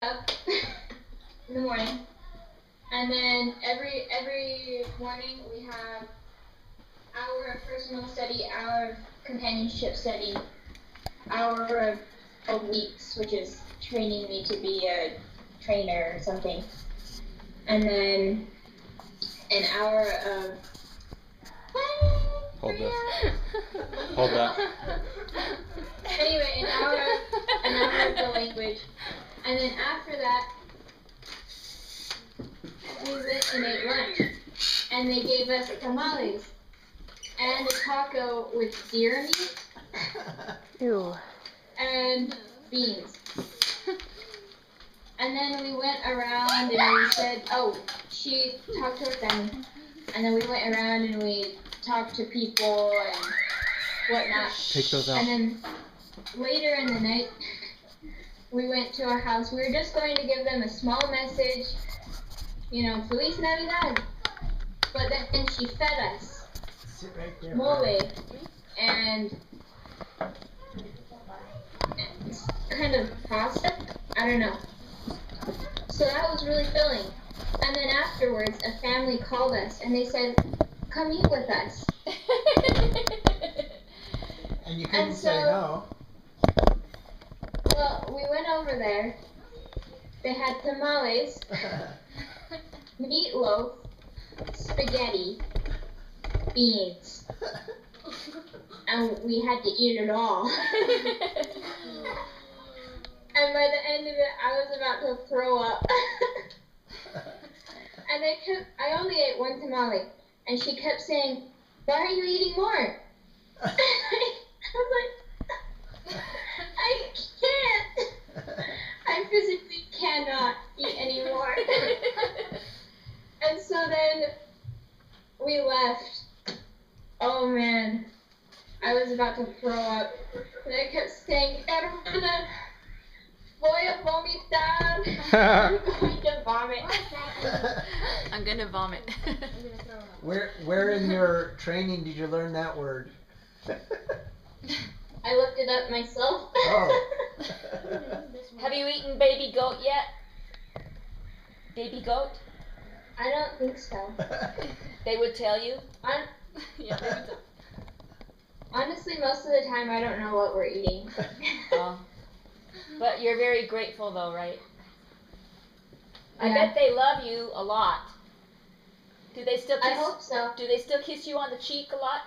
up in the morning, and then every morning we have hour of personal study, hour of companionship study, hour of weeks, which is training me to be a trainer or something, and then an hour of Hold that. Anyway, an hour of the language, and then after that we went and ate lunch, and they gave us tamales and a taco with deer meat. Ew. And beans. And then we went around and we said, oh, she talked to her family. And then we went around and we talked to people and whatnot. Take those out. And then later in the night, we went to our house. We were just going to give them a small message, Feliz Navidad. But then she fed us Sit right there. mole and kind of pasta. I don't know. So that was really filling. And then afterwards, a family called us and they said, "Come eat with us." And you couldn't And say no. Well, we went over there. They had tamales, meatloaf, spaghetti, beans, and we had to eat it all. And by the end of it, I was about to throw up. And I only ate one tamale, and she kept saying, "Why are you eating more?" I was like, I can't. I physically cannot eat anymore. And so then we left. Oh man, I was about to throw up. And I kept saying, "Hermana, voy a vomitar." I'm going to vomit. I'm gonna vomit. Where in your training did you learn that word? I looked it up myself. Oh. Have you eaten baby goat yet? Baby goat? I don't think so. They would tell you? Yeah, they would. Honestly, most of the time I don't know what we're eating. Oh. But you're very grateful though, right? I Yeah. bet they love you a lot. Do they still I kiss? hope so. Do they still kiss you on the cheek a lot?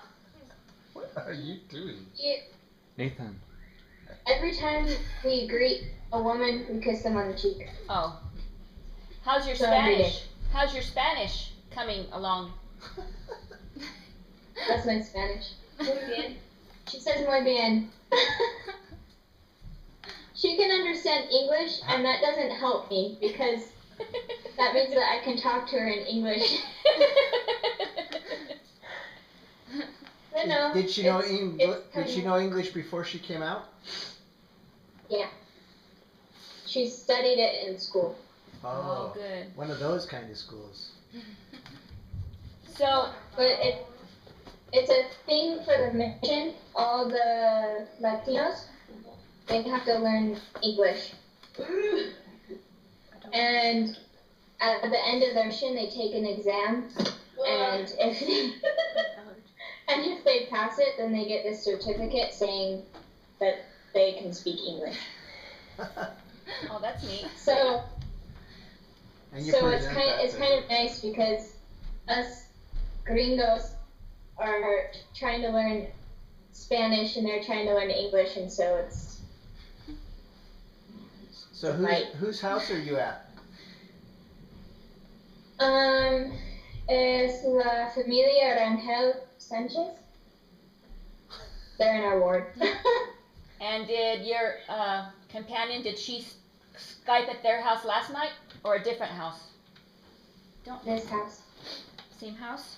What are you doing? Nathan. Every time we greet a woman, we kiss them on the cheek. Oh. How's your So every day. Spanish? How's your Spanish coming along? That's my Spanish. Muy bien. She says muy bien. She can understand English, and that doesn't help me because that means that I can talk to her in English. But no. Did she know it's English? Did coming. she know English before she came out? Yeah. She studied it in school. Oh, good. One of those kind of schools. So, But it's a thing for the mission. All the Latinos, they have to learn English. And at the end of their mission, they take an exam. And if they pass it, then they get this certificate saying that they can speak English. oh, that's neat. So And you it's present that to kind of nice because us gringos are trying to learn Spanish and they're trying to learn English, and so it's So Right. whose house are you at? es la familia Rangel Sanchez. They're in our ward. And did your companion, did she Skype at their house last night or a different house? Don't This house. Same house?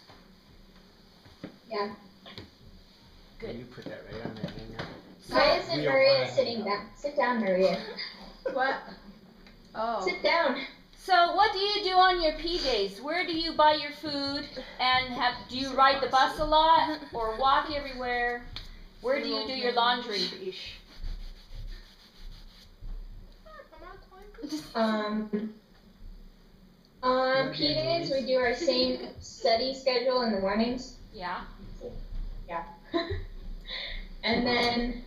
Yeah. Good. You put that right on there, hanger. Why isn't We don't Maria wanna sitting hang down? Sit down, Maria. What? Oh. Sit down. So what do you do on your PJs? Where do you buy your food? And do you ride the bus a lot or walk everywhere? Where do you do your laundry? On P days, we do our same study schedule in the mornings. Yeah. Yeah. And then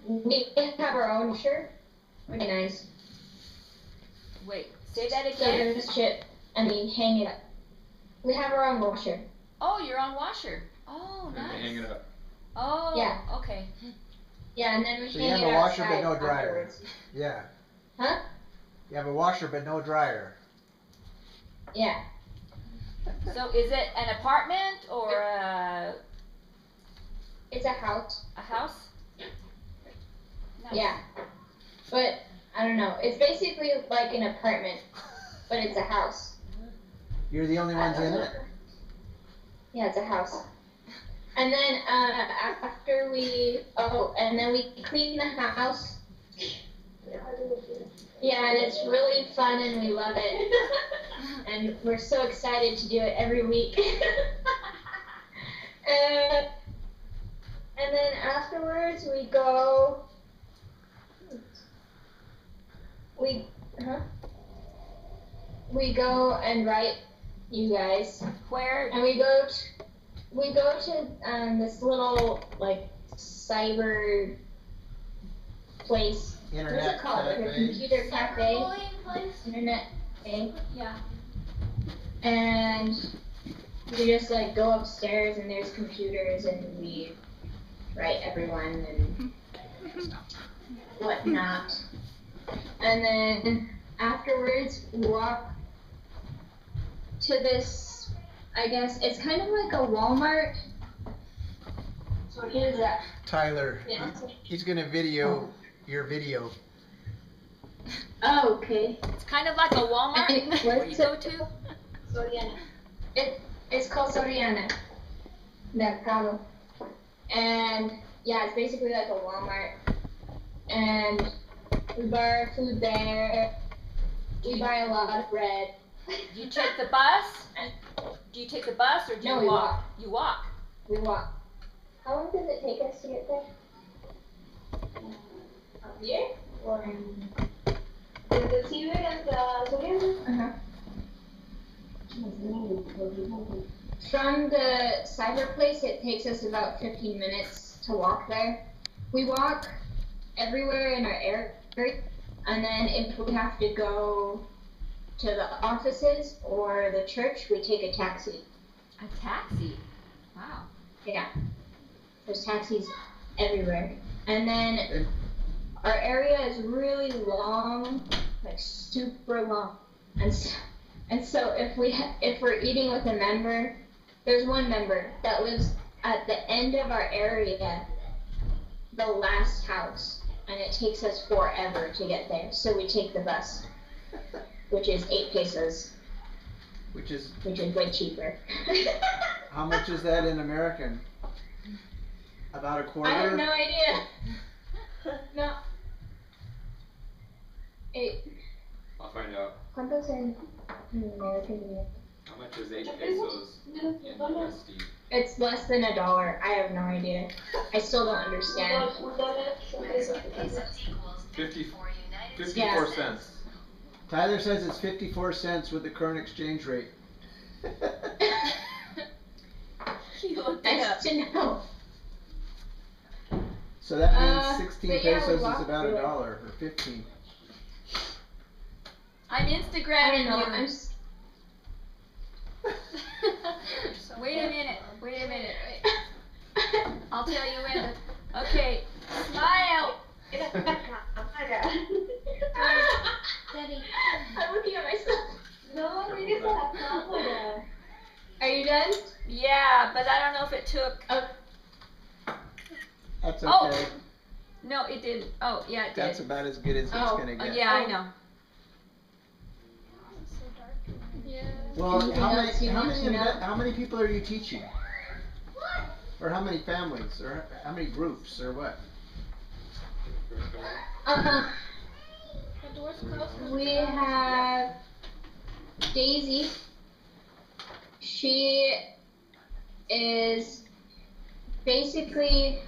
we have our own shirt. Really nice. Wait, say that So again. there's chip, and we hang it up. We have our own washer. Oh, you're on washer. Oh, And nice. hang it up. Oh, Yeah. okay. Yeah, and then we So hang you have it a washer but outside no dryer. afterwards. Yeah. Huh? You have a washer but no dryer. Yeah. So is it an apartment or a It's a house. house? Nice. Yeah. But I don't know. It's basically like an apartment, but it's a house. You're the only ones in it? Yeah, it's a house. And then after and then we clean the house. Yeah, and it's really fun and we love it. And we're so excited to do it every week. And then afterwards we go. We go and write, you guys. Where? And we go to this little like cyber place. What's Internet it called? Like a cafe. computer cafe. Internet cafe. Yeah. And we just like go upstairs and there's computers and we write everyone and whatnot. And then afterwards we walk to this, I guess it's kind of like a Walmart. What is that? Tyler, Yeah. he's gonna video your video. Oh, okay. It's kind of like a Walmart where you go to. Soriana. It's called Soriana. Mercado. And yeah, it's basically like a Walmart. And we buy our food there. We buy a lot of bread. Do you take the bus? Do you take the bus or do No, you we walk? walk. You walk. We walk. How long does it take us to get there? Up here? Or desde Ciber hasta Soriana? From the cyber place, it takes us about 15 minutes to walk there. We walk everywhere in our area, and then if we have to go to the offices or the church, we take a taxi. A taxi. Wow. Yeah. There's taxis everywhere. And then our area is really long, like super long. And so if we're eating with a member, there's one member that lives at the end of our area, the last house, and it takes us forever to get there. So we take the bus, which is 8 pesos, Which is, way cheaper. how much is that in American? About a quarter? I have no idea. No. I'll find out. ¿Cuántos en American? How much is 8 pesos in USD? It's less than $1. I have no idea. I still don't understand. 54 cents. Tyler says it's 54 cents with the current exchange rate. You looked it up. Nice to know. So that means 16 but yeah, we pesos is walked about through it. $1 or 15. I'm I Instagramming don't know. you. I'm s- Wait a minute. I'll tell you when. Okay, smile. Daddy. I'm looking at myself. No, regresa a la cámara. Are you done? Yeah, but I don't know if it took. That's okay. Oh. No, it didn't. Oh, yeah, it did. That's about as good as it's Oh, gonna get. Yeah, I know. Yeah. Well, Anything else you want to know? how many people are you teaching? Or how many families? Or how many groups? Or what? The door's closed. We have Daisy. She is basically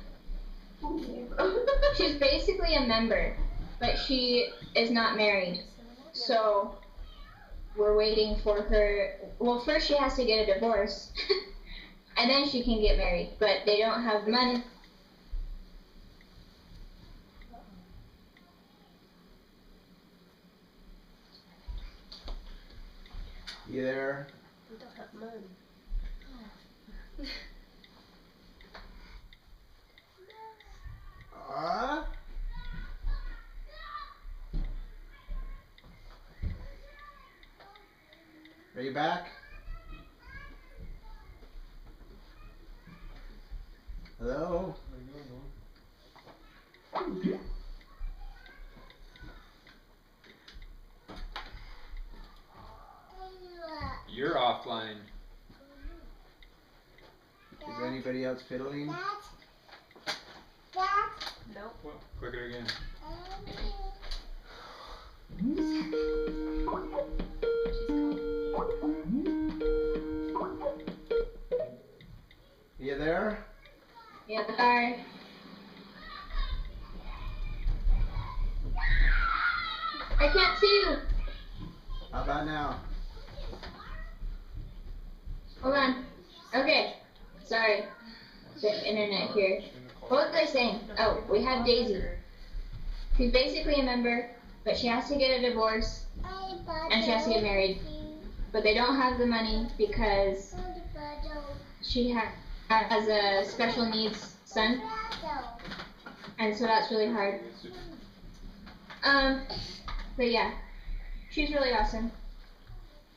she's basically a member, but she is not married. So we're waiting for her. Well, first she has to get a divorce, and then she can get married. But they don't have money. You there? We don't have money. Are you back? Hello? You're offline. Is anybody else fiddling? Nope. Well, click it again. You there? Yeah, sorry. I can't see you. How about now? Hold on. Okay. Sorry. The internet here. What was I saying? Oh, we have Daisy. She's basically a member, but she has to get a divorce and she has to get married. But they don't have the money because she has a special needs son, and so that's really hard. But yeah, she's really awesome.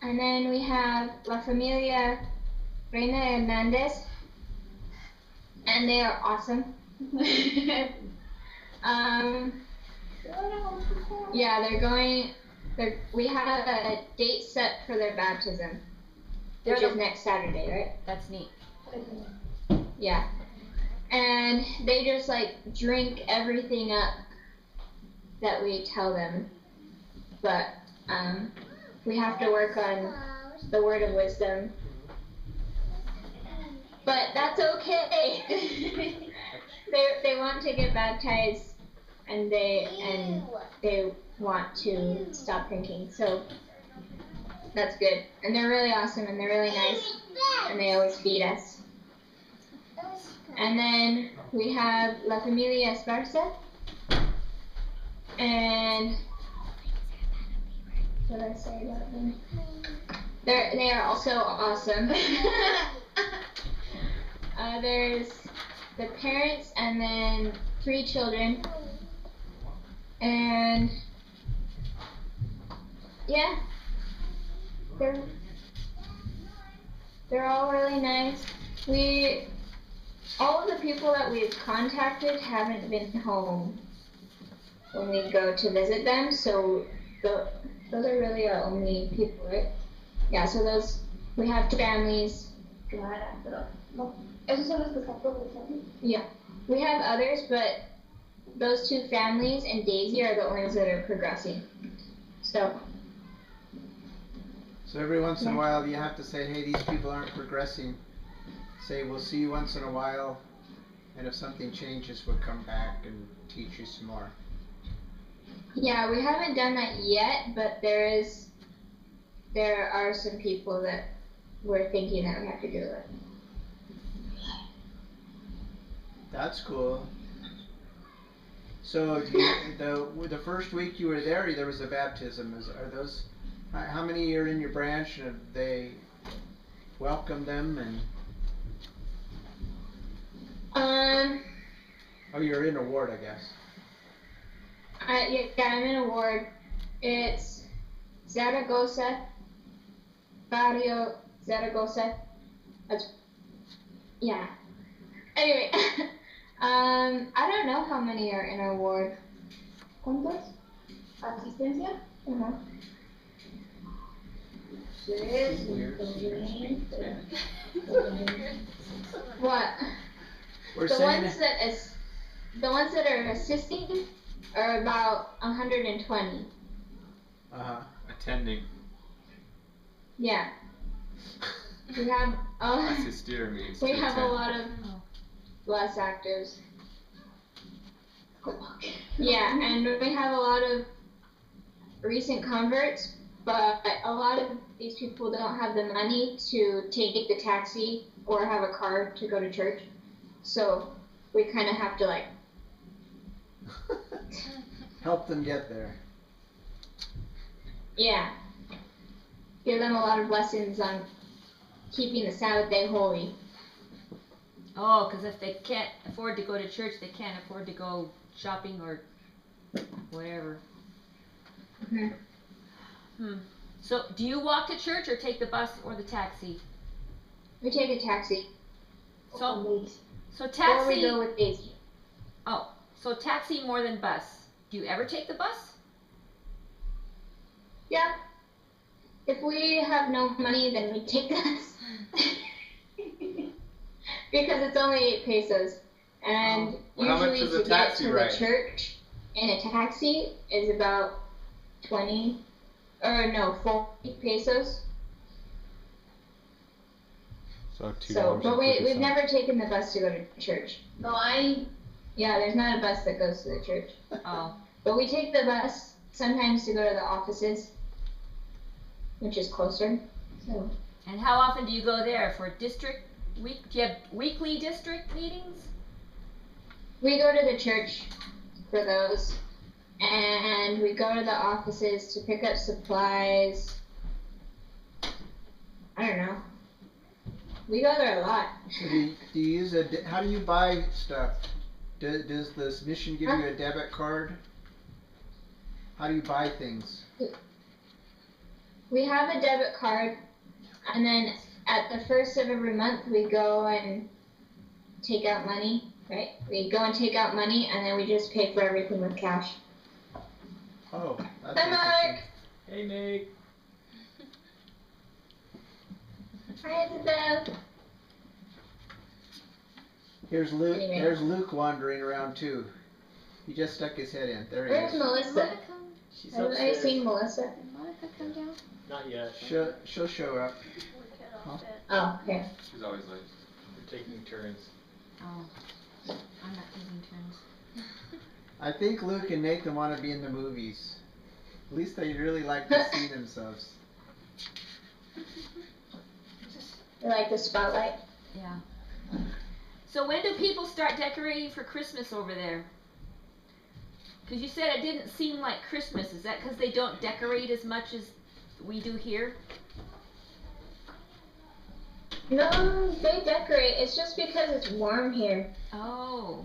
And then we have La Familia Reina Hernandez, and they are awesome. Yeah, we have a date set for their baptism, which is next Saturday, right? That's neat. Yeah. And they just like drink everything up that we tell them. But we have to work on the word of wisdom. But that's okay. They want to get baptized and they want to stop drinking. So that's good. And they're really awesome and they're really nice and they always feed us. And then we have La Familia Esparza. And what did I say about them? They are also awesome. There's the parents and then 3 children. And yeah, they're all really nice. All of the people that we've contacted haven't been home when we go to visit them, so those are really our only people, right? Yeah, so we have 2 families. Yeah, we have others, but those 2 families and Daisy are the ones that are progressing. So every once in a while you have to say, hey, these people aren't progressing. Say, we'll see you once in a while, and if something changes, we'll come back and teach you some more. Yeah, we haven't done that yet, but there are some people that we're thinking that we have to do it. That's cool. So the first week you were there was a baptism. How many are in your branch, and have they welcomed them and? Oh, you're in a ward, I guess. Yeah, I'm in a ward. It's Zaragoza, Barrio Zaragoza. Yeah. Anyway, I don't know how many are in our ward. ¿Cuántos? Asistencia? What? The ones that are assisting are about 120. Attending. Yeah. We have Asistir means we to have a attend. lot of less actives. Yeah, and we have a lot of recent converts, but a lot of these people don't have the money to take the taxi or have a car to go to church. So we kind of have to like help them get there. Yeah. Give them a lot of lessons on keeping the Sabbath day holy. Oh, because if they can't afford to go to church, they can't afford to go shopping or whatever. Mm-hmm. So, do you walk to church or take the bus or the taxi? We take a taxi. So Or we taxi. go with Daisy. Oh, so taxi more than bus. Do you ever take the bus? Yeah. If we have no money, then we take this. Because it's only 8 pesos. And Well, how much usually is a to get taxi to ride? the church in a taxi is about 40 pesos. So $2. So, but we've 50 cents. never taken the bus to go to church. Yeah, there's not a bus that goes to the church. Oh, But we take the bus sometimes to go to the offices, which is closer. So and how often do you go there for district week? Do you have weekly district meetings? we go to the church for those, and we go to the offices to pick up supplies. I don't know. We go there a lot. So do you use how do you buy stuff? Does this mission give you a debit card? How do you buy things? We have a debit card, and then at the first of every month we go and take out money, right? We go and take out money, and then we just pay for everything with cash. Oh, that's Hi, Mark. interesting. Hey, Nick. Hi, Isabel. Here's Luke. Anyway. There's Luke wandering around too. He just stuck his head in. There he Where's is. Melissa? She's Have I upstairs. seen Melissa? Did Monica come down? Not yet. She'll show up. Oh, okay. She's always late. We're taking turns. Oh, I'm not taking turns. I think Luke and Nathan want to be in the movies. At least they really like to see themselves. You like the spotlight? Yeah. So when do people start decorating for Christmas over there? Because you said it didn't seem like Christmas. Is that because they don't decorate as much as we do here? No, they decorate. It's just because it's warm here. Oh.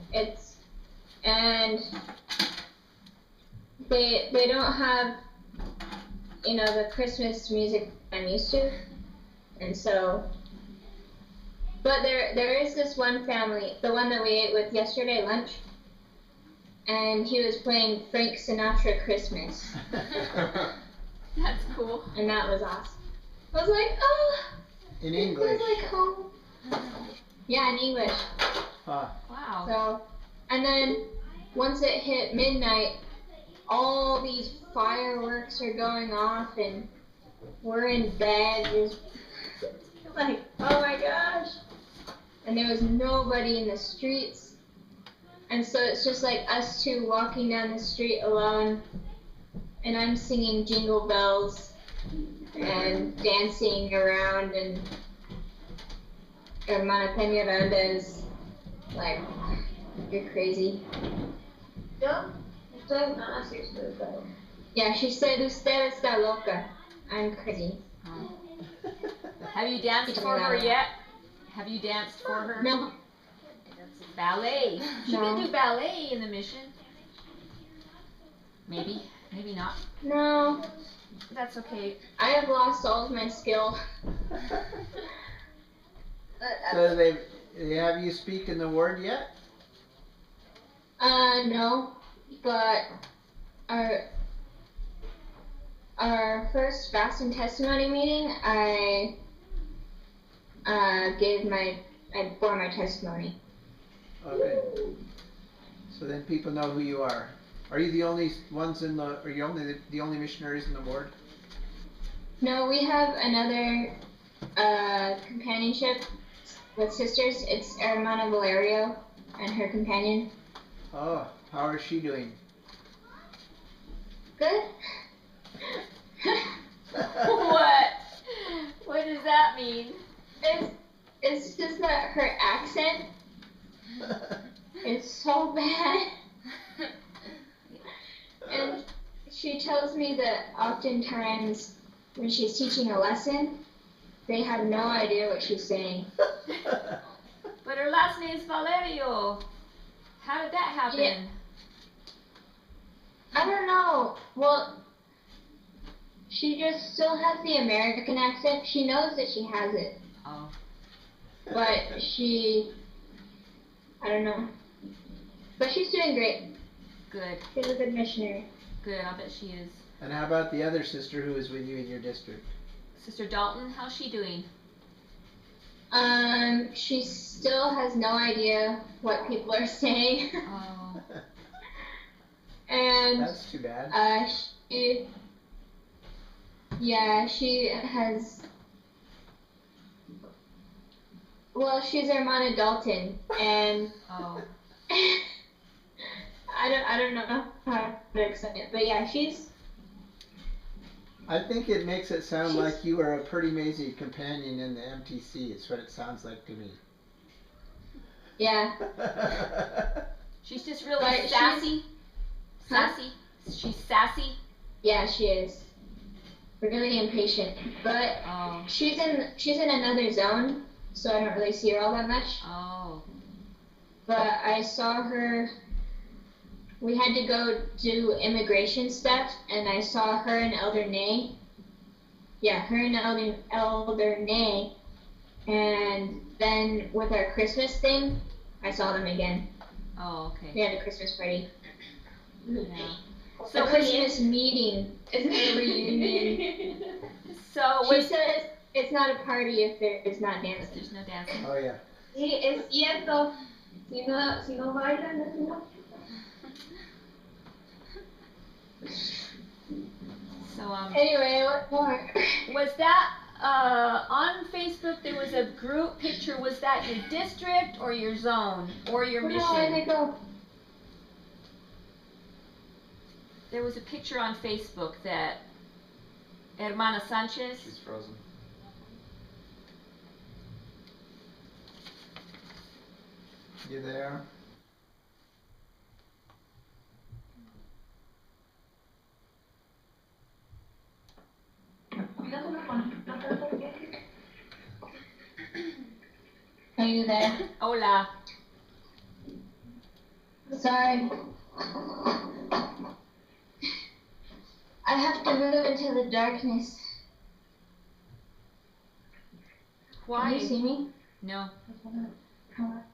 And they don't have, the Christmas music I'm used to, and so. But there is this one family, the one that we ate with yesterday lunch, and he was playing Frank Sinatra Christmas, That's cool. and that was awesome. I was like, oh, In it English. feels like home. Yeah, in English. Huh. Wow. So, and then once it hit midnight, all these fireworks are going off, and we're in bed, just like, oh my gosh. And there was nobody in the streets. And so it's just like us two walking down the street alone, and I'm singing Jingle Bells and dancing around, and Hermana Peñaranda is like, you're crazy. Yeah, she said, usted está loca. I'm crazy. Have you danced for her yet? Have you danced for her? No, Ballet. She No. can do ballet in the mission. Maybe. Maybe not. no, That's okay. I have lost all of my skill. So they have you speak in the word yet? No, but our first fast and testimony meeting, I bore my testimony. Okay. So then people know who you are. Are you the only ones are you the only missionaries in the ward? No, we have another companionship with sisters. It's Hermana Valerio and her companion. Oh, How is she doing? Good. What? What does that mean? It's just that her accent is so bad. And she tells me that oftentimes when she's teaching a lesson, they have no idea what she's saying. But her last name's Valerio. How did that happen? Yeah. I don't know. Well, she just still has the American accent. She knows that she has it, Oh. but I don't know. But she's doing great. Good. She's a good missionary. Good. I bet she is. And how about the other sister who is with you in your district? Sister Dalton, how's she doing? She still has no idea what people are saying. Oh. And That's too bad. she has. Well, she's Hermana Dalton, and Oh. I don't know how to explain it, but yeah, she's. I think it makes it sound like you are a pretty amazing companion in the MTC. It's what it sounds like to me. Yeah. She's just really But she's- sassy. Huh? Sassy. She's sassy. Yeah, she is. Really impatient, but Oh. she's in another zone, so I don't really see her all that much. Oh. But I saw her. We had to go do immigration stuff, and I saw her and Elder Nay. Yeah, her and Elder Nay. And then with our Christmas thing, I saw them again. Oh, okay. We had a Christmas party. Yeah. So Christmas meeting is a reunion. So She was says it's not a party if there is not dancing. there's no dancing. Oh yeah. Sí, es cierto. Si no bailan, no. So Anyway, what more? was that on Facebook? There was a group picture. Was that your district or your zone or your Where did they mission? go? There was a picture on Facebook that Hermana Sanchez. She's frozen. You there? Are you there? Hola. Sorry. I have to move into the darkness. Why? Can you see me? No.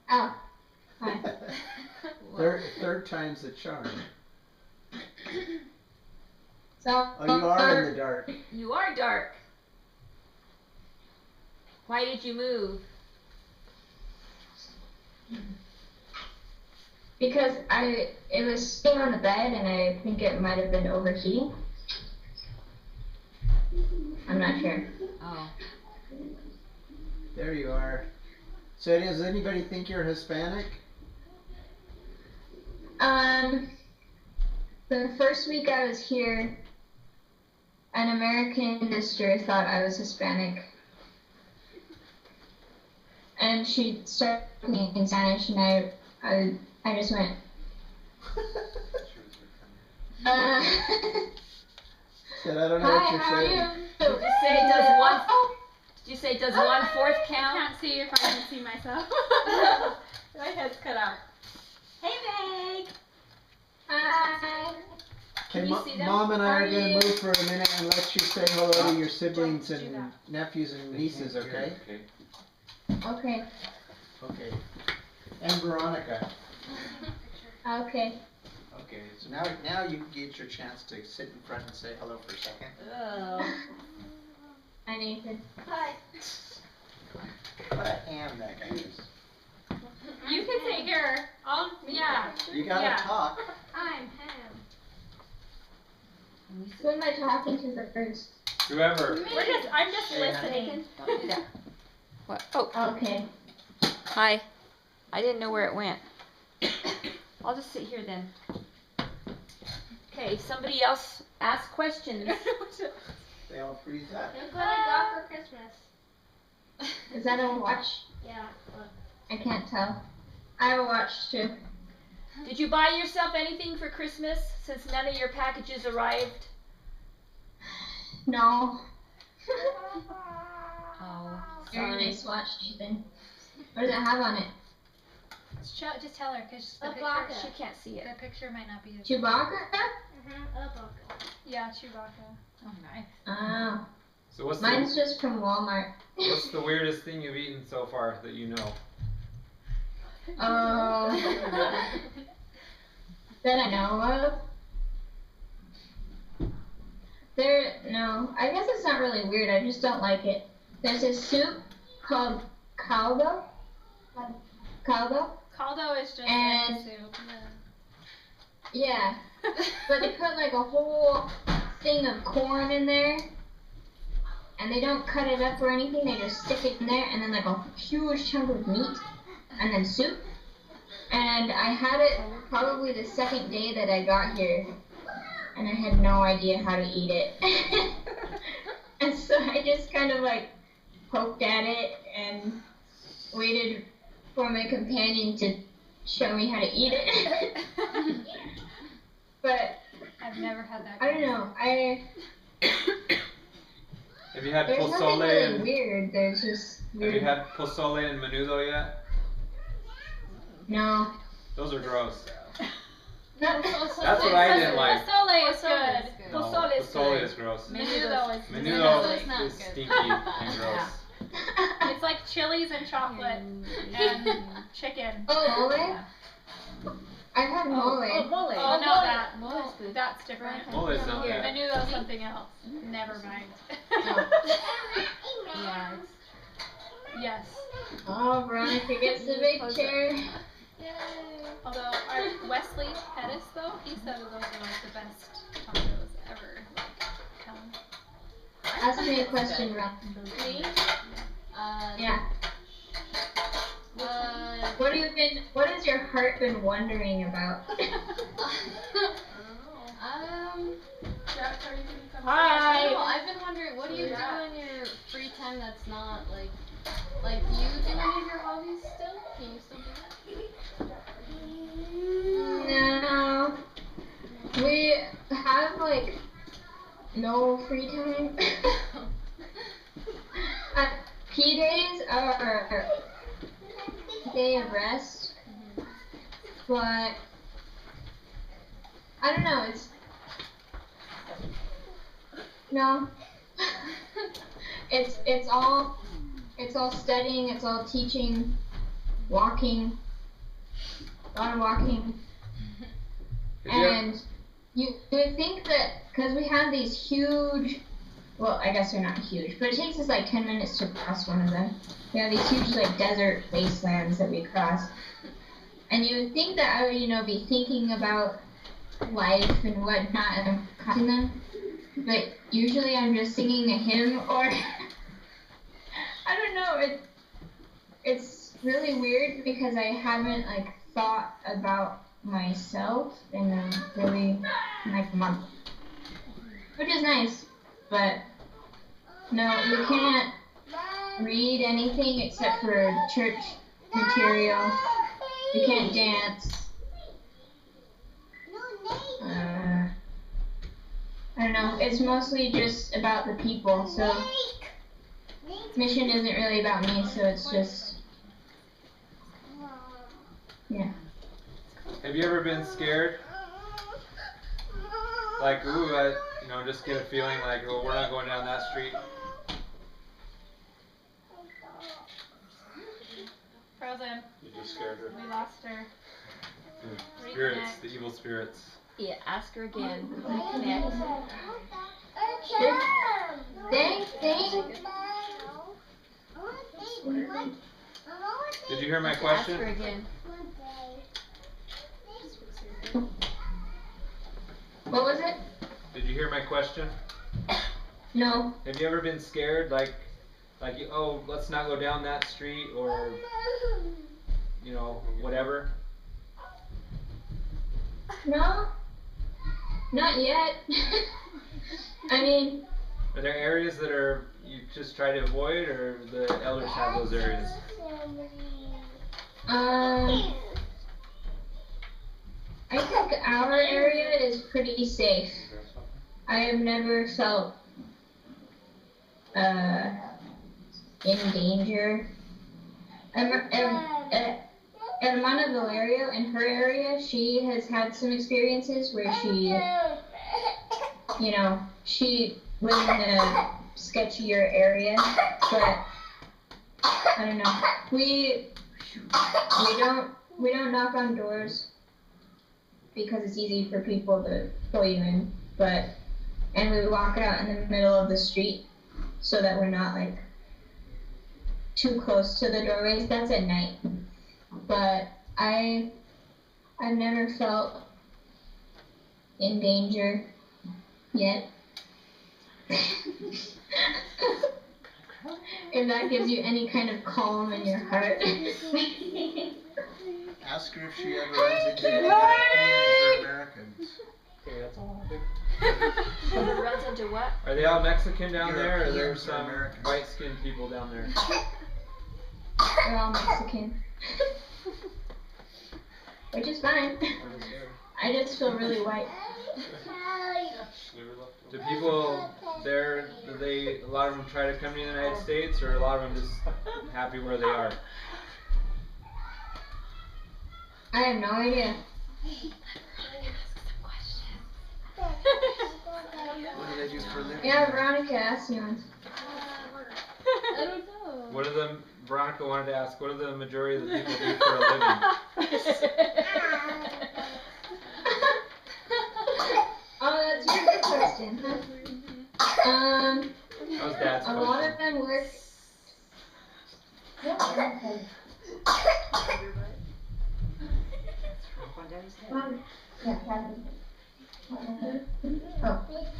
Oh. Hi. Third time's the charm. So. Oh, you are in the dark. You are dark. Why did you move? Because it was sitting on the bed and I think it might have been overheating. I'm not sure. Oh. There you are. So does anybody think you're Hispanic? The first week I was here, an American minister thought I was Hispanic. And she started talking in Spanish and I just went, Said I don't know what hi, you're how are saying. you? Did you say does one? Did you say does 1/4 I count? can't see if I can see myself. My head's cut out. Hey, Meg. Hi. Can Okay, you see them? Mom and I How are are gonna you? move for a minute and let you say hello to your siblings do and that. nephews and nieces, okay? Okay. Okay. Okay. And Veronica. Okay. Okay, so now you get your chance to sit in front and say hello for a second. Oh. Hi, Nathan. Hi. What a ham that guy is. You can say here. Yeah. You gotta Yeah. talk. I'm Ham. Who am I talking to the first? Whoever. I'm just Hey, listening. Don't do that. What? Oh. Okay. Hi. I didn't know where it went. I'll just sit here then. Okay, somebody else ask questions. They all freeze up. Look what I got for Christmas. Is that a watch? Yeah. I can't tell. I have a watch too. Did you buy yourself anything for Christmas since none of your packages arrived? No. Oh, Very sorry. nice watch, Nathan. What does it have on it? Just tell her, because the Chewbacca. picture, She can't see it. the picture might not be as Chewbacca? Yeah, Chewbacca. Oh, nice. Oh. So what's Mine's just from Walmart. what's the weirdest thing you've eaten so far that you know? That I know of. No, I guess it's not really weird, I just don't like it. There's a soup called caldo. Caldo? Caldo is just And- like soup. Yeah. But they put like a whole thing of corn in there. And they don't cut it up or anything, they just stick it in there and then like a huge chunk of meat and then soup. And I had it probably the second day that I got here. And I had no idea how to eat it. And so I just kind of like poked at it and waited for my companion to show me how to eat it. But I've never had that. I don't know. Have you had There's nothing pozole really and weird. There's just have weird. you had pozole and menudo yet? No. Those are gross. No. That's what I didn't like. Pozole is good. No, Pozole is pozole good. is gross. Menudo is Menudo not is good. stinky and gross. It's like chilies and chocolate and chicken. Oh, mole? I've had mole. mole. Oh, no, that. Mole's good. That's different. Mole is not bad. Menudo's something else. Never mind. Yeah, it's Yes. Oh, Veronica gets the big chair. Although our Wesley Pettis, though, he said those are like the best tacos ever. Come. Ask me a question, Ron. Me? Yeah. What has your heart been wondering about? Hi. No, I've been wondering, what do you do in your free time that's not like do you do any of your hobbies still? Can you still do that? No. We have like no free time. P days are day of rest, but I don't know. It's all studying. It's all teaching, walking, a lot of walking. And you would think that because we have these huge, well, I guess they're not huge, but it takes us like 10 minutes to cross one of them. We have these huge like desert wastelands that we cross. And you would think that I would, be thinking about life and whatnot and I'm crossing them. But usually I'm just singing a hymn or, I don't know, it's really weird because I haven't like thought about myself in like a month, which is nice, but no, you can't read anything except for church material. You can't dance. I don't know, it's mostly just about the people, so mission isn't really about me, so it's just, yeah. Have you ever been scared? Like, ooh, just get a feeling like, oh, we're not going down that street. Frozen. You just scared her. We lost her. The spirits, the evil spirits. Yeah, ask her again. Reconnect. Thanks. Did you hear my Ask question? her again. What was it? Did you hear my question? No. Have you ever been scared, like, oh, let's not go down that street, or, whatever? No, not yet. I mean, Are there areas that are you just try to avoid, or the elders have those areas? I think our area is pretty safe. I have never felt in danger. Hermana Valerio, in her area, she has had some experiences where she, she lived in a sketchier area, but I don't know. We don't knock on doors because it's easy for people to pull you in, and we walk out in the middle of the street so that we're not like too close to the doorways. That's at night. But I've never felt in danger yet. If that gives you any kind of calm in your heart. Ask her if she ever runs into any Europeans or Americans. Okay, that's all I do. Runs into what? Are they all Mexican down there, or are there Europeans or some Americans? white-skinned people down there? They're all Mexican. Which is fine. I just feel really white. Do people there, a lot of them try to come to the United States, or a lot of them just happy where they are? I have no idea. What do they do for a living? Yeah, Veronica asked me once. I don't know. What are the, Veronica wanted to ask, what do the majority of the people do for a living? Oh, that's a good question. That was Dad's A lot question. of them work.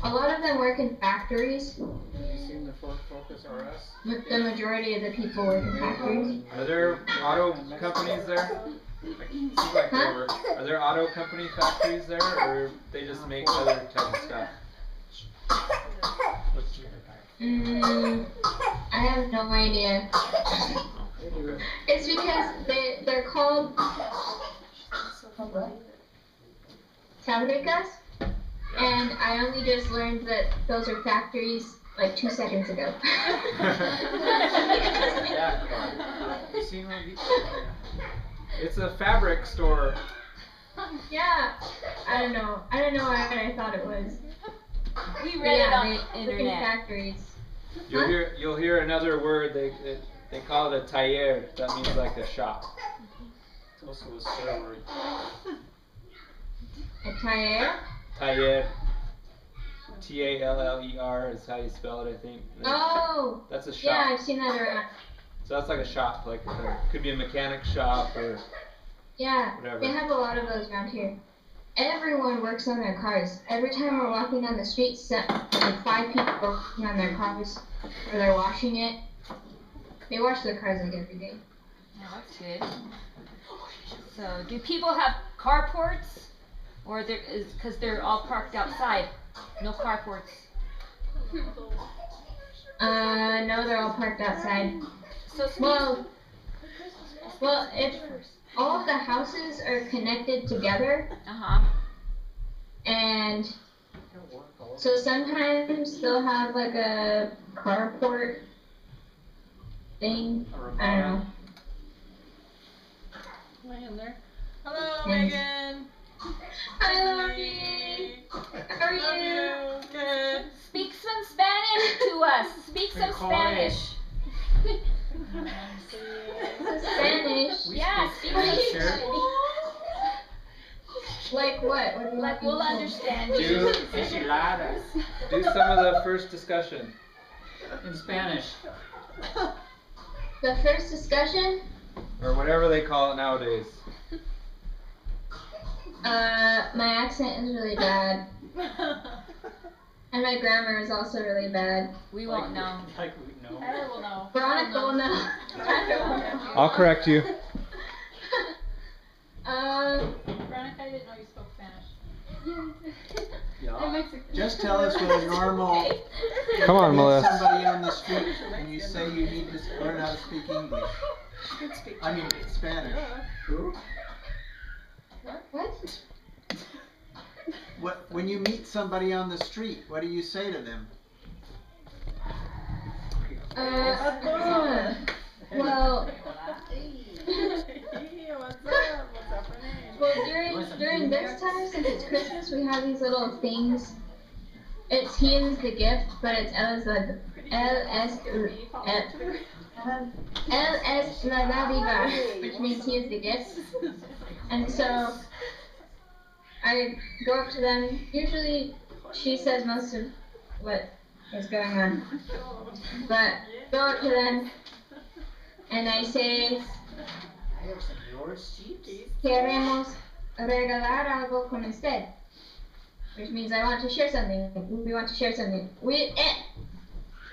A lot of them work in factories. Have you seen the Focus RS? The majority of the people work in factories. Are there auto companies there? Seems like they work. Are there auto company factories there, or they just make other type of stuff? I have no idea. It's because they're called fabricas, and I only just learned that those are factories like 2 seconds ago. You seen one of these? It's a fabric store. Yeah, I don't know what I thought it was. We But read it yeah, on they the work in internet. factories. You'll hear another word. They call it a taller. That means like a shop. It's also a swear word. A taller? Taller. Taller is how you spell it, I think. Oh, That's a shop. yeah, I've seen that around. So that's like a shop, like could be a mechanic shop or Yeah, whatever. they have a lot of those around here. Everyone works on their cars. Every time we're walking down the street, like 5 people are working on their cars, or they're washing it. They wash their cars like every day. Oh, that's good. So, do people have carports, or because they're all parked outside? No carports. No, they're all parked outside. So Well, if all of the houses are connected together, and so sometimes they'll have like a carport thing. I don't know. Laying there. Hello, Yes. Megan. Hi, Lori. How are you? Good. speak some Spanish to us. Speak some Spanish. Spanish. Yeah, speak Spanish. Like what? What do you like want we'll me to say? understand Do you. Enchiladas. do some of the first discussion. In Spanish. The first discussion? Or whatever they call it nowadays. My accent is really bad. And my grammar is also really bad. We won't know. Like we know. Heather will know. Veronica will know. I don't know. I'll correct you. Veronica, I didn't know you spoke Spanish. Yeah. Just tell us what a normal. Come on, you meet Melissa. somebody on the street and you say you need to learn how to speak English. I mean Spanish. Who? What? What when you meet somebody on the street, what do you say to them? Well, during this time, since it's Christmas, we have these little things. It's he is the gift, but it's L es la dádiva, which means he is the gift. And so I go up to them. Usually, she says most of what is going on, but go up to them and I say, queremos regalar algo con usted, which means I want to share something. We want to share something. We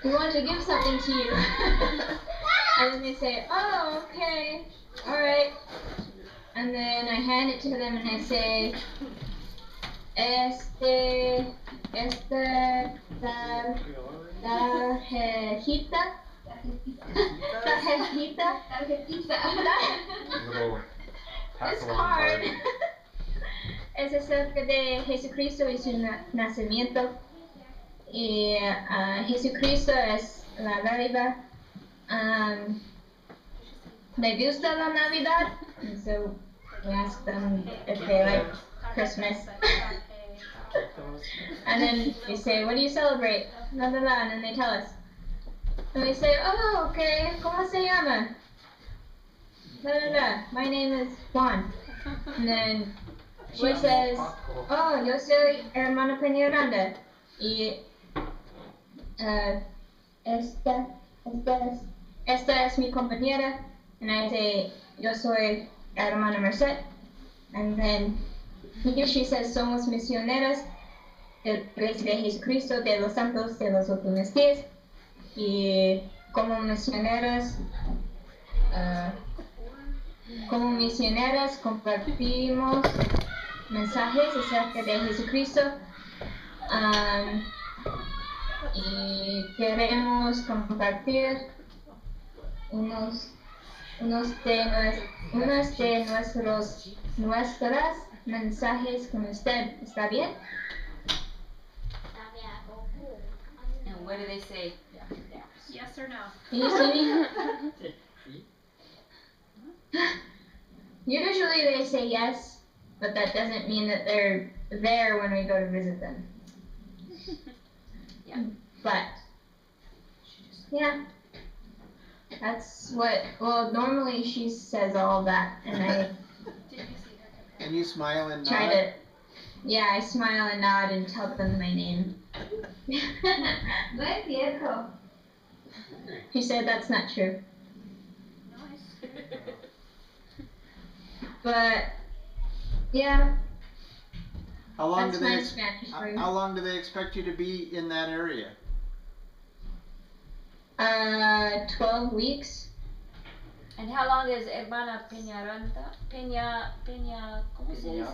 want to give something to you. And then they say, oh, okay, all right. And then I hand it to them and I say, tarjeta. Little This pass-along card card. es acerca de Jesucristo y su nacimiento. Y Jesucristo es la dádiva. They gusta la Navidad, and so we ask them if they like Christmas. And then we say, what do you celebrate? Blah, blah, blah, and then they tell us. And we say, oh, okay, ¿cómo se llama? Blah, blah, blah. My name is Juan. And then she says, oh, yo soy hermana Peñaranda. Y esta es mi compañera. And I say, yo soy hermana Merced. And then here she says, somos misioneras del Iglesia de Jesucristo de los Santos de los Últimos Días. Y como misioneras compartimos mensajes acerca de Jesucristo. Y queremos compartir unos de nuestras mensajes con usted. ¿Está bien? And what do they say? Yes or no? Can you see me? Usually they say yes, but that doesn't mean that they're there when we go to visit them. Yeah. But, yeah. That's what, well, normally she says all of that, and I Did you see her? And you smile and try nod. to, yeah, I smile and nod and tell them my name. She said that's not true. But, yeah, How long that's do they my Spanish for you. how long do they expect you to be in that area? 12 weeks. And how long is Hermana Peñaranda, ¿cómo se dice?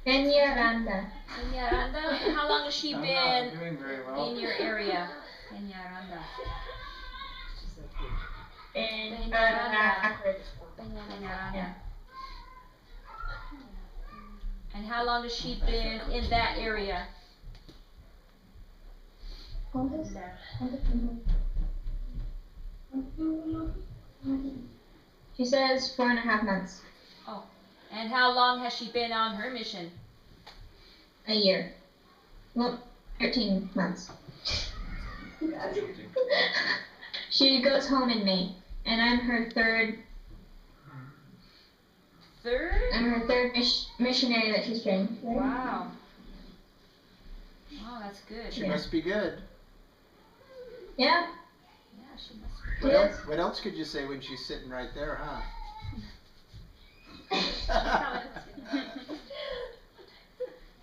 Peñaranda. Peñaranda, how long has she I'm been not doing very well. in your area? Peñaranda. Peñaranda. And how long has she been in that area? She says 4.5 months. And how long has she been on her mission? A year. Well, 13 months. She goes home in May, and I'm her third missionary that she's trained. Wow. Wow, that's good. She Yeah. must be good. Yeah. Yeah, she must be. What else could you say when she's sitting right there, huh?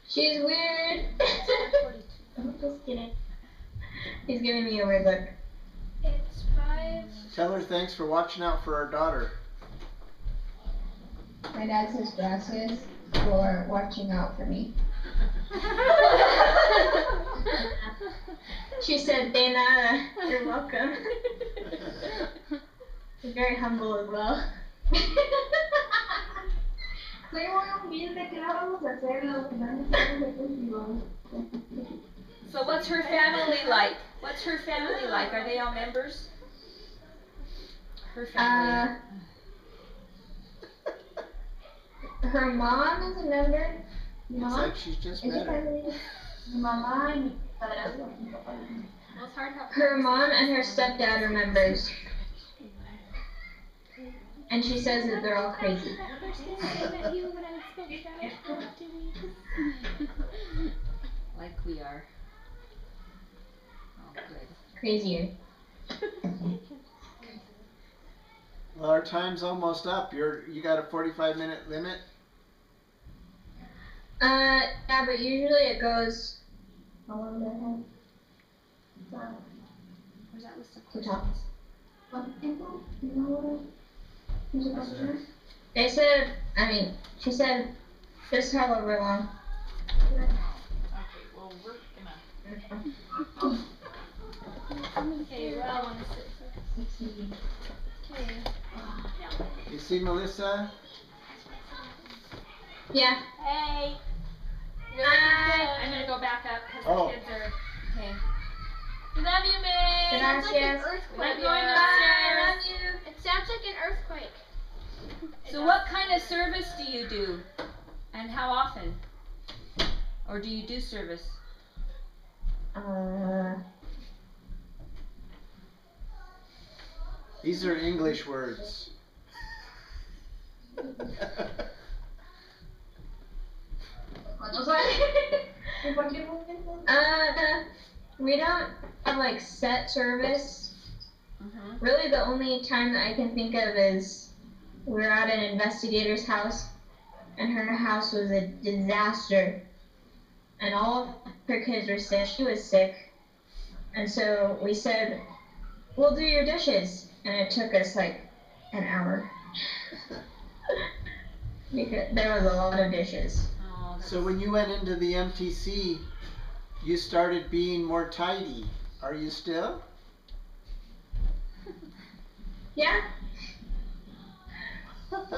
She's weird. I'm just kidding. He's giving me a weird look. It's 5. Tell her thanks for watching out for our daughter. My dad says gracias for watching out for me. She said, "De nada. You're welcome." She's very humble as well. Soy muy humilde, ¿qué le vamos a hacer? Los grandes somos contigo. So what's her family like? What's her family like? Are they all members? Her family. Her mom is a member. It's like she's just met her. Mamá y mi padrastro. Well, it's hard to have Her mom and her stepdad are members. And she says that they're all crazy. Like we are. Oh, good. Crazier. Well, our time's almost up. You got a 45-minute limit? Yeah, but usually it goes. How long does it have? Where's that list of Who questions? They said, she said, just however long. Okay, well, we're gonna. Okay, well, okay. You see Melissa? Yeah. Hey. Hi. I'm gonna go back up because Oh. the kids are. Okay. We love you, May. Gracias. I'm going Bye. upstairs. Love you. It sounds like an earthquake. So what kind of service do you do? And how often? Or do you do service? These are English words. We don't have like set service. Mm-hmm. Really, the only time that I can think of is we were at an investigator's house, and her house was a disaster, and all of her kids were sick. She was sick, and so we said, "We'll do your dishes," and it took us like an hour because there was a lot of dishes. Oh, So when you went into the MTC, you started being more tidy. Are you still? Yeah.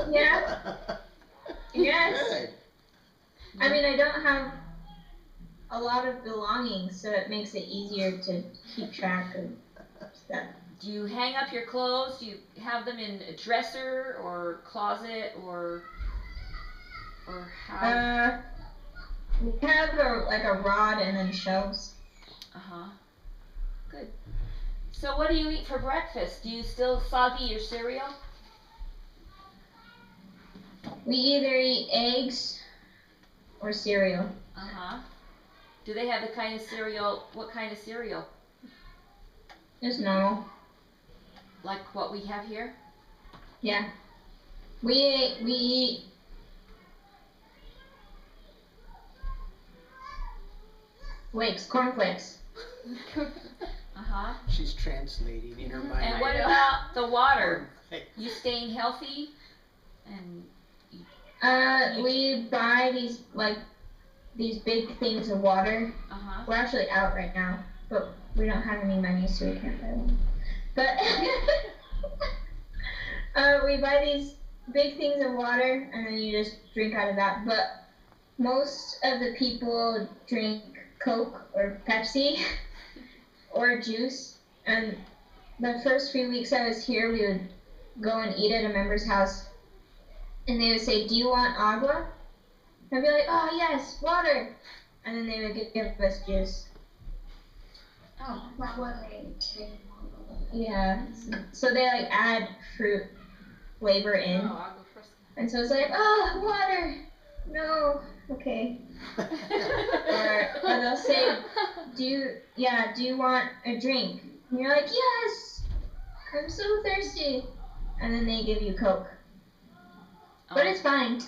Yeah. Yes. Good. I mean, I don't have a lot of belongings, so it makes it easier to keep track of stuff. do you hang up your clothes? Do you have them in a dresser or closet or how? We have a rod and then shelves. Uh-huh. Good. So what do you eat for breakfast? Do you still soggy your cereal? We either eat eggs or cereal. Uh-huh. Do they have the kind of cereal, what kind of cereal? Just normal. Like what we have here? Yeah. We eat flakes, cornflakes. Uh-huh. She's translating in her mind. And what about the water? You staying healthy? And We buy these big things of water. uh-huh. We're actually out right now, but we don't have any money, so we can't buy them. But we buy these big things of water, and then you just drink out of that. But most of the people drink Coke or Pepsi or juice. And the first few weeks I was here, we would go and eat at a member's house, and they would say, "Do you want agua?" I'd be like, "Oh yes, water," and then they would give us juice. Oh, that was a Yeah, so they like add fruit flavor in, Oh, I'll go first. and so it's like, "Oh, water, no, okay." Or they'll say, do you want a drink? And you're like, "Yes, I'm so thirsty," and then they give you Coke. But it's fine.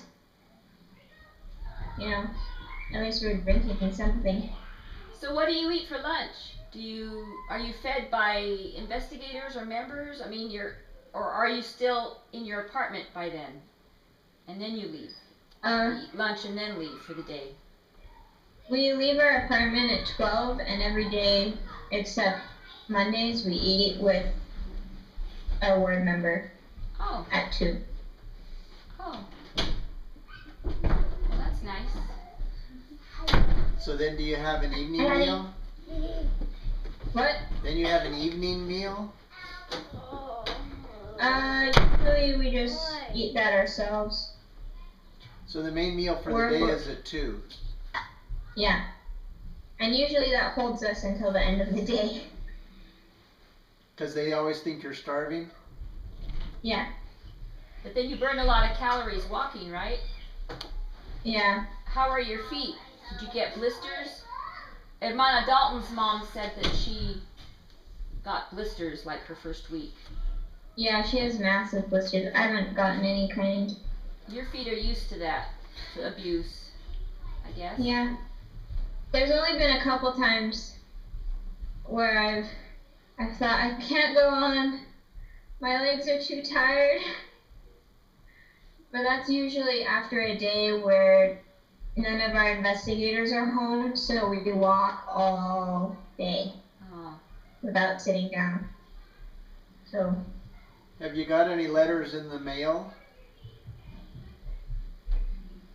You know, at least we're drinking something. So what do you eat for lunch? Are you fed by investigators or members? I mean, or are you still in your apartment by then? And then you leave? Eat lunch and then leave for the day? We leave our apartment at 12, and every day except Mondays we eat with a ward member Oh, at 2. oh. Well, that's nice. So then do you have an evening Honey. meal? What? Then you have an evening meal? Usually we just eat that ourselves. So the main meal for Or the day what? is at 2. Yeah. And usually that holds us until the end of the day. Because they always think you're starving? Yeah. But then you burn a lot of calories walking, right? Yeah. How are your feet? Did you get blisters? Hermana Dalton's mom said that she got blisters like her first week. Yeah, she has massive blisters. I haven't gotten any kind. Your feet are used to that, to abuse, I guess. Yeah. There's only been a couple times where I've thought I can't go on. My legs are too tired. But that's usually after a day where none of our investigators are home, so we walk all day Oh. without sitting down. So, Have you got any letters in the mail?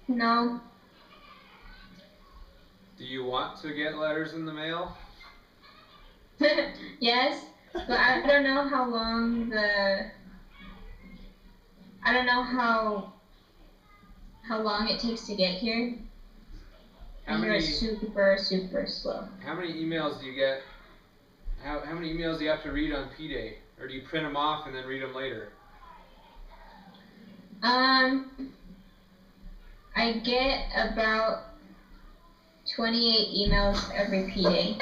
no. Do you want to get letters in the mail? Yes, but I don't know how long I don't know how long it takes to get here. How And many they're super, super slow. how many emails do you get? How many emails do you have to read on P-Day? Or do you print them off and then read them later? I get about 28 emails every P-Day.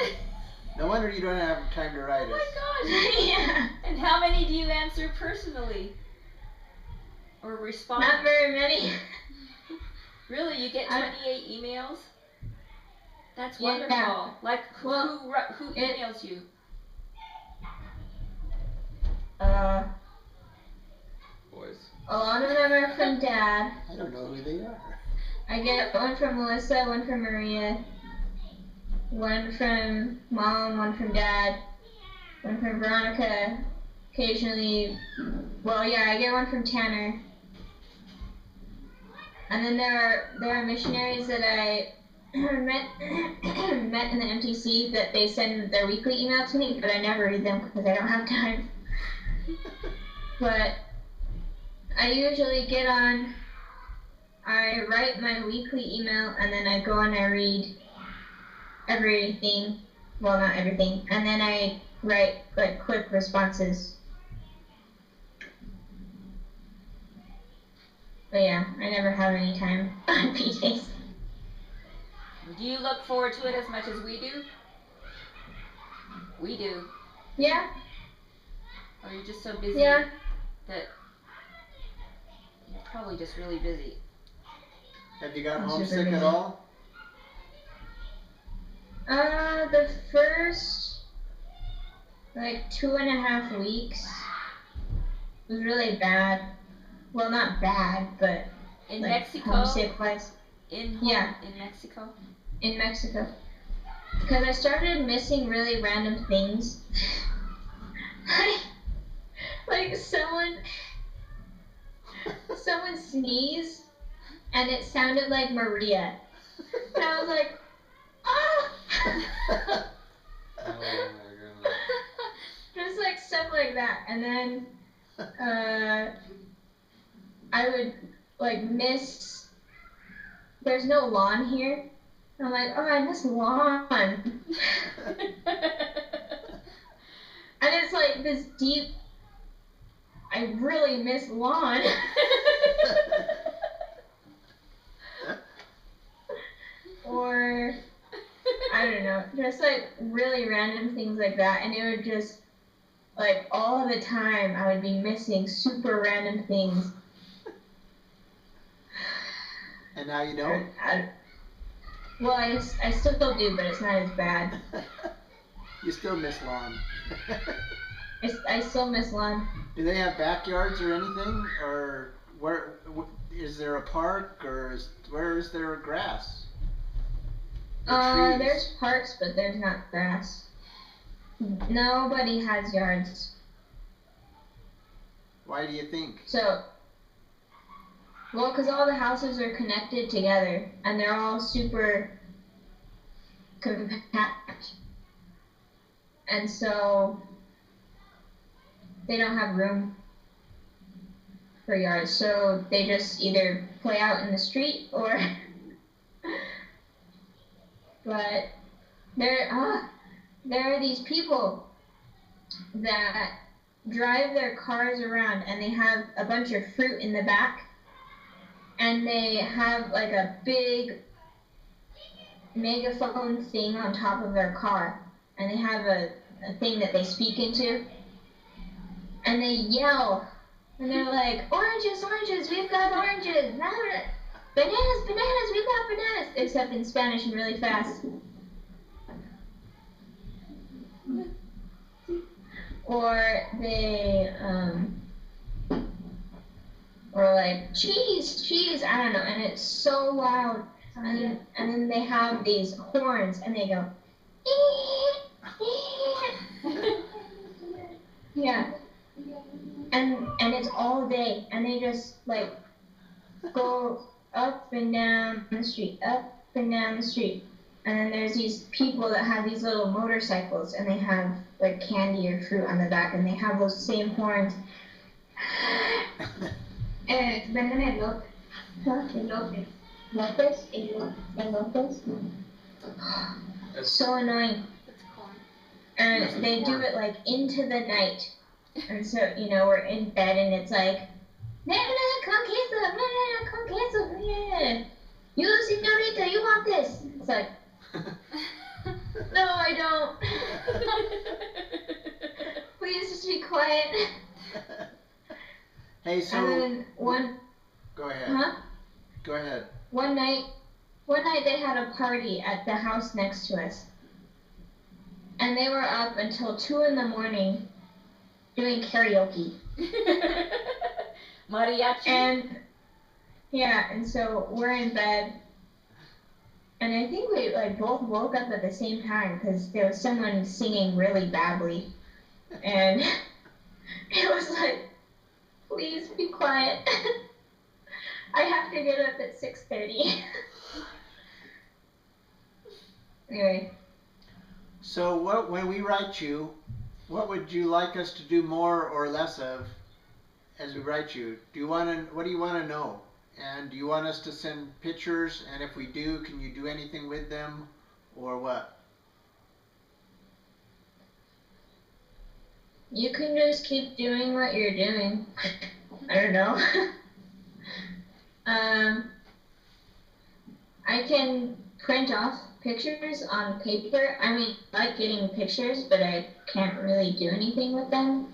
No wonder you don't have time to write Oh it. my gosh! Yeah, And how many do you answer personally? Or respond? not very many. Really, you get 28 emails? That's Yeah. wonderful. Like, Well, who it- emails you? Boys. A lot of them are from Dad. I don't know who they are. I get one from Melissa, one from Maria, one from Mom, one from Dad, one from Veronica. Occasionally, well, yeah, I get one from Tanner. And then there are missionaries that I met in the MTC that they send their weekly email to me, but I never read them because I don't have time. But I usually get on, I write my weekly email, and then I go and I read everything, well, not everything, and then I write like quick responses. But yeah, I never have any time on PJs. Do you look forward to it as much as we do? We do. Yeah, Or you're just so busy yeah. that you're probably just really busy. Have you got I'm homesick super at busy. all? The first, like, 2.5 weeks was really bad. Well, not bad, but In like Mexico? homesick-wise Yeah. In Mexico? in Mexico. Because I started missing really random things. like someone sneezed, and it sounded like Maria. And I was like, ah! Oh my goodness. Just like stuff like that. And then I would like miss, there's no lawn here. And I'm like, oh, I miss lawn. And it's like this deep, I really miss lawn. Or, I don't know, just like really random things like that. And it would just, like all the time, I would be missing super random things. And now you don't? Well, I still do, but it's not as bad. You still miss lawn. I still miss lawn. Do they have backyards or anything? Or is there a park? Or where is there grass? Or trees? There's parks, but there's not grass. Nobody has yards. Why do you think? So, well, because all the houses are connected together, and they're all super compact. And so, they don't have room for yards. So, they just either play out in the street or... But there are these people that drive their cars around, and they have a bunch of fruit in the back, and they have like a big megaphone thing on top of their car, and they have a thing that they speak into, and they yell, and they're like, oranges, oranges, we've got oranges, bananas, bananas, we've got bananas, except in Spanish and really fast. Or they, or like, cheese, cheese, I don't know, and it's so loud. And then they have these horns, and they go, yeah. And it's all day, and they just, like, go up and down the street, up and down the street. And then there's these people that have these little motorcycles, and they have like candy or fruit on the back, and they have those same horns. Venden elote. Elote. Elotes. So annoying. And they do it like into the night. And so, we're in bed, and it's like, con queso, you, señorita, you want this? It's like, no, I don't. Please just be quiet. Hey, so. And then Go ahead. Huh? Go ahead. One night they had a party at the house next to us. And they were up until 2 a.m. doing karaoke. Mariachi? And so we're in bed. And I think we both woke up at the same time because there was someone singing really badly. And it was like, please be quiet. I have to get up at 6:30. Anyway. So when we write you, what would you like us to do more or less of as we write you? What do you want to know? And do you want us to send pictures? And if we do, can you do anything with them? Or what? You can just keep doing what you're doing. I don't know. I can print off pictures on paper. I mean, I like getting pictures, but I can't really do anything with them.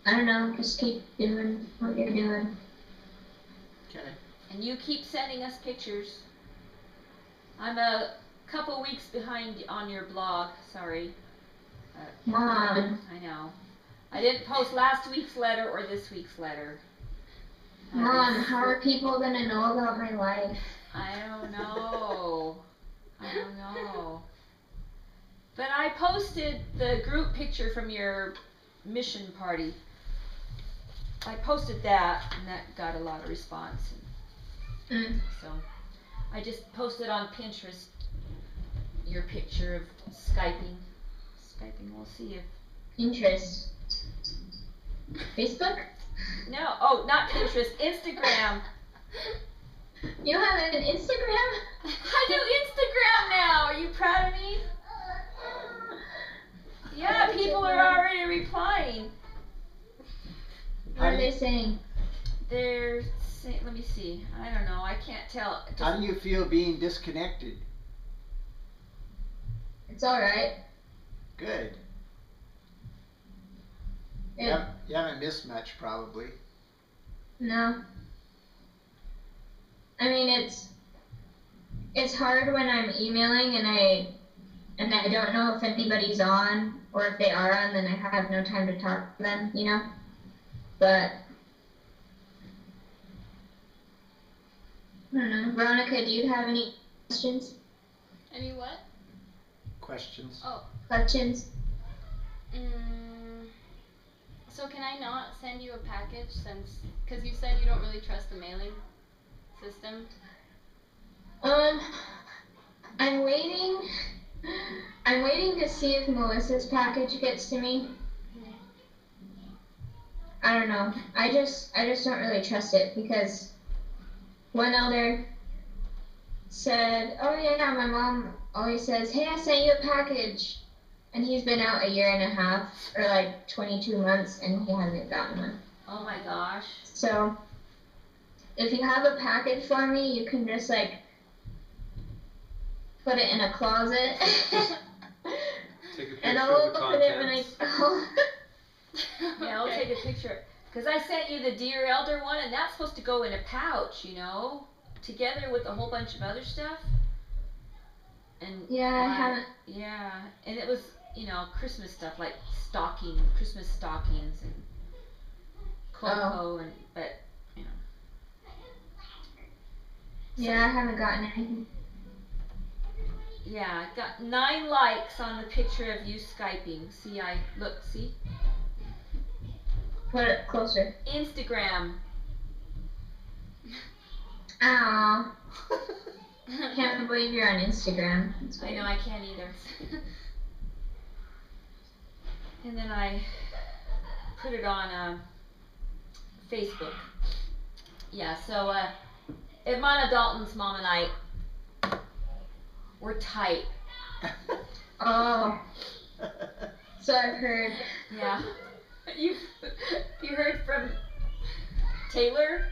I don't know, just keep doing what you're doing. Okay. And you keep sending us pictures. I'm a couple weeks behind on your blog, sorry. Mom. I know. I didn't post last week's letter or this week's letter. Mom, how are people gonna know about my life? I don't know. I don't know. But I posted the group picture from your mission party. I posted that, and that got a lot of response. So I just posted on Pinterest your picture of Skyping. We'll see if Pinterest. Facebook? No, oh, not Pinterest, Instagram. You have an Instagram? I do Instagram now. Are you proud of me? Yeah, people are already replying. What are they saying? They're saying, let me see. I don't know. I can't tell. How do you feel being disconnected? It's alright. Good. You haven't missed much, probably. No. I mean, it's hard when I'm emailing and I don't know if anybody's on, or if they are on, then I have no time to talk to them, But I don't know. Veronica, do you have any questions? Any what? Questions? Oh. Questions? So can I not send you a package because you said you don't really trust the mailing system? I'm waiting to see if Melissa's package gets to me. I don't know. I just don't really trust it because one elder said, "Oh yeah, my mom always says, hey, I sent you a package," and he's been out a year and a half or like 22 months and he hasn't gotten one. Oh my gosh. So if you have a package for me, you can just like put it in a closet. Take a And picture I'll of the open it when I contents. Yeah, I'll take a picture. Because I sent you the Dear Elder one, and that's supposed to go in a pouch, you know, together with a whole bunch of other stuff. And Yeah, I haven't. Yeah, and it was, you know, Christmas stuff like Christmas stockings and cocoa but you know. Yeah, I haven't gotten anything. Yeah, I got 9 likes on the picture of you Skyping. See? Put it closer. Instagram. Aw. Can't believe you're on Instagram. I know, I can't either. And then I put it on Facebook. Yeah, so Edmana Dalton's mom and I, we're tight. Oh. So I've heard. Yeah. You heard from Taylor?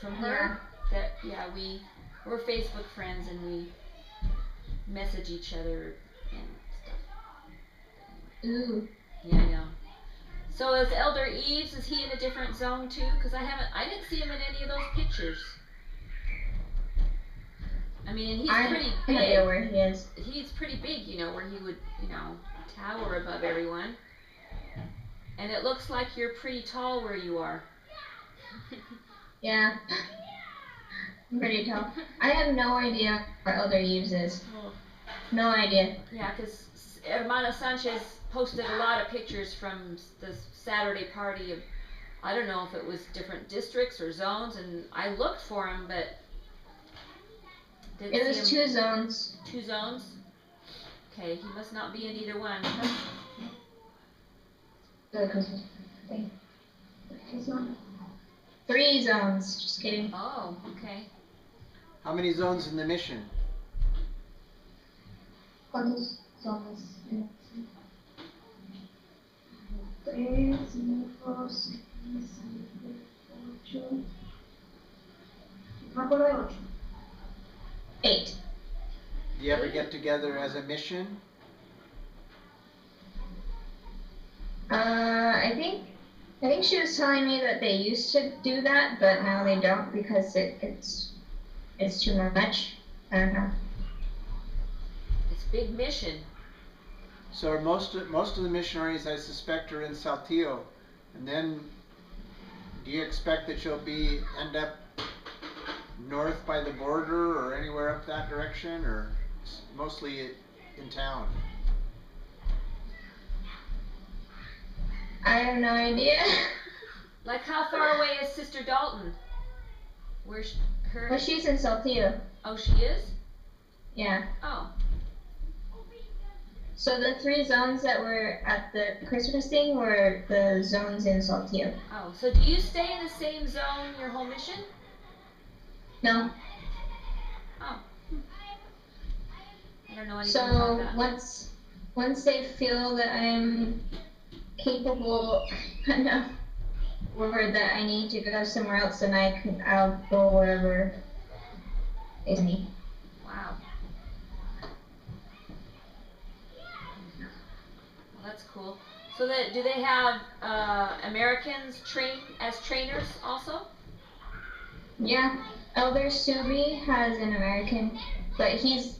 From her? Yeah. That we're Facebook friends and we message each other and stuff. Ooh. Yeah, I know. So is Elder Eves, is he in a different zone too? Because I didn't see him in any of those pictures. I mean, and he's pretty big. I don't know where he is. He's pretty big, you know, where he would, you know, tower above everyone. And it looks like you're pretty tall where you are. Yeah. I'm pretty tall. I have no idea where Elder Eves is. No idea. Yeah, because Hermano Sanchez posted a lot of pictures from the Saturday party of, I don't know if it was different districts or zones, and I looked for him, but didn't It was see him. 2 zones. 2 zones? Okay, he must not be in either one. He's not. 3 zones. Just kidding. Oh, okay. How many zones in the mission? ¿Cuántos somos? 3, 5, 6, 7, 8. Me acuerdo de 8. 8. Do you ever get together as a mission? I think she was telling me that they used to do that, but now they don't because it's too much. I don't know. It's big mission. So most of the missionaries, I suspect, are in Saltillo, and then do you expect that you'll end up north by the border or anywhere up that direction, or mostly in town? I have no idea. Like, how far away is Sister Dalton? Where's her? Well, she's in Saltillo. Oh, she is? Yeah. Oh. So the 3 zones that were at the Christmas thing were the zones in Saltillo. Oh, so do you stay in the same zone your whole mission? No. Oh. I don't know anything about that. So once they feel that I'm capable enough or that I need to go somewhere else, then I'll go wherever is me. Wow. Well, that's cool. So do they have Americans train as trainers also? Yeah. Elder Subi has an American, but his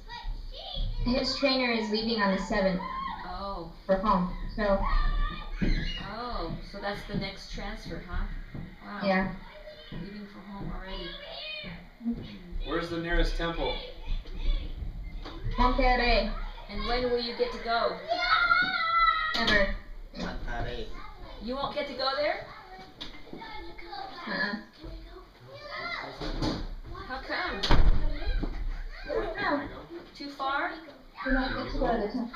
trainer is leaving on the 7th. Oh. For home. So. Oh, so that's the next transfer, huh? Wow. Yeah. Leaving for home already. Where's the nearest temple? Monterrey. And when will you get to go? Never. Monterrey. You won't get to go there? How come? No. Too far? We don't get to go to the temple.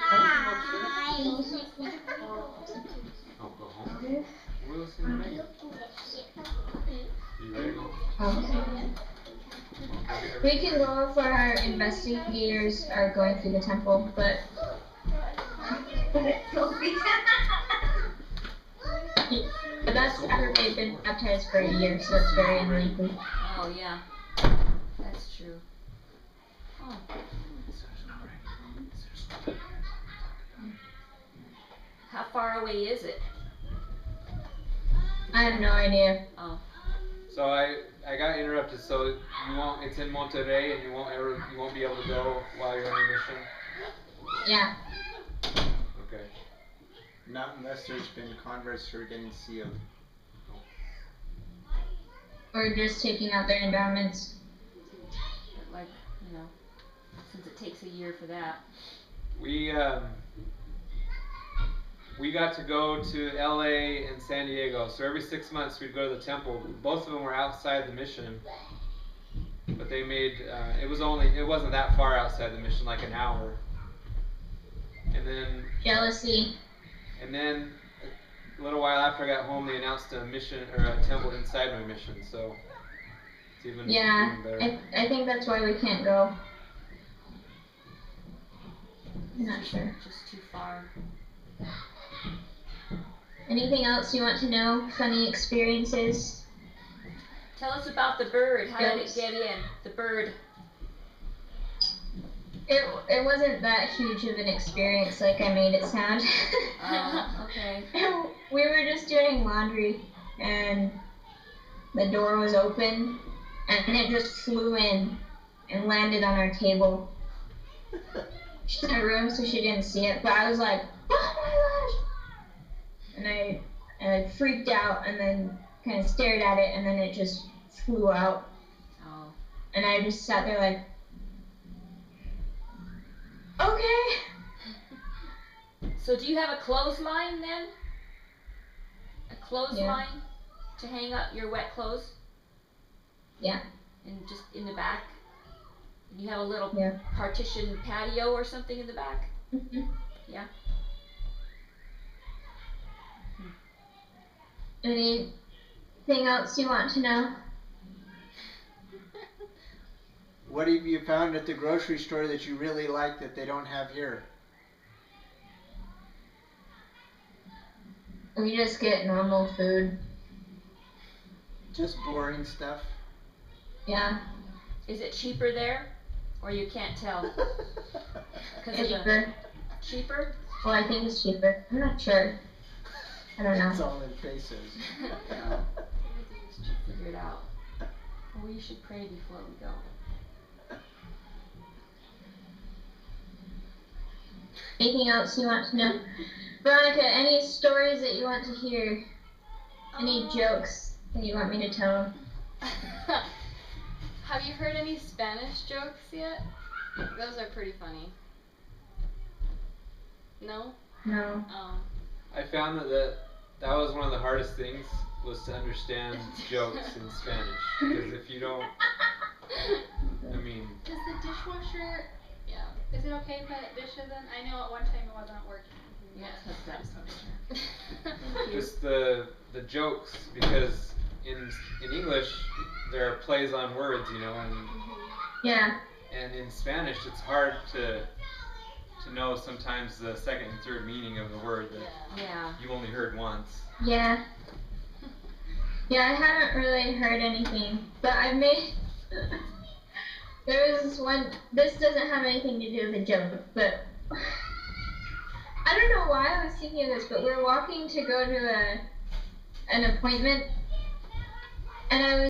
Oh, go home. We'll listen to Megan. You ready to go? We can go if our investigators are going through the temple, but that's after they've been baptized for a year, so it's very unlikely. Oh, yeah. That's true. Oh. How far away is it? I have no idea. Oh. So I got interrupted. So it's in Monterrey, and you won't be able to go while you're on your mission. Yeah. Okay. Not unless there's been converts who are getting sealed. Or just taking out their endowments. But like, you know, since it takes a year for that. We got to go to LA and San Diego. So every 6 months we'd go to the temple. Both of them were outside the mission. But they made, it wasn't that far outside the mission, like an hour. And then Jealousy. And then a little while after I got home, they announced a mission or a temple inside my mission. So it's even better. I think that's why we can't go. I'm not sure. Just too far. Anything else you want to know? Funny experiences? Tell us about the bird. How did it get in? The bird. It wasn't that huge of an experience like I made it sound. Oh, okay. We were just doing laundry and the door was open and it just flew in and landed on our table. She's in her room so she didn't see it, but I was like, oh my gosh! And I freaked out and then kind of stared at it and then it just flew out. Oh. And I just sat there like, okay. So do you have a clothesline then? A clothesline to hang up your wet clothes? Yeah. And just in the back? And you have a little Yeah. partition patio or something in the back? Mm-hmm. Yeah. Anything else you want to know? What have you found at the grocery store that you really like that they don't have here? We just get normal food. Just boring stuff. Yeah. Is it cheaper there? Or you can't tell? Cheaper. Cheaper? Well, I think it's cheaper. I'm not sure. I don't know. It's all in faces. Yeah. Figure it out. Well, we should pray before we go. Anything else you want to know? Veronica, any stories that you want to hear? Any jokes that you want me to tell? Have you heard any Spanish jokes yet? Those are pretty funny. No? No. Oh. I found that was one of the hardest things was to understand jokes in Spanish. Because if you don't, I mean. Does the dishwasher, is it okay if I dishes in? I know at one time it wasn't working. Yes, that's Just the jokes, because in English there are plays on words, you know, and and in Spanish it's hard to know sometimes the second and third meaning of the word that you've only heard once. Yeah. Yeah, I haven't really heard anything, but I've made. There was one. This doesn't have anything to do with a joke, but I don't know why I was thinking of this. But we're walking to go to an appointment, and I was.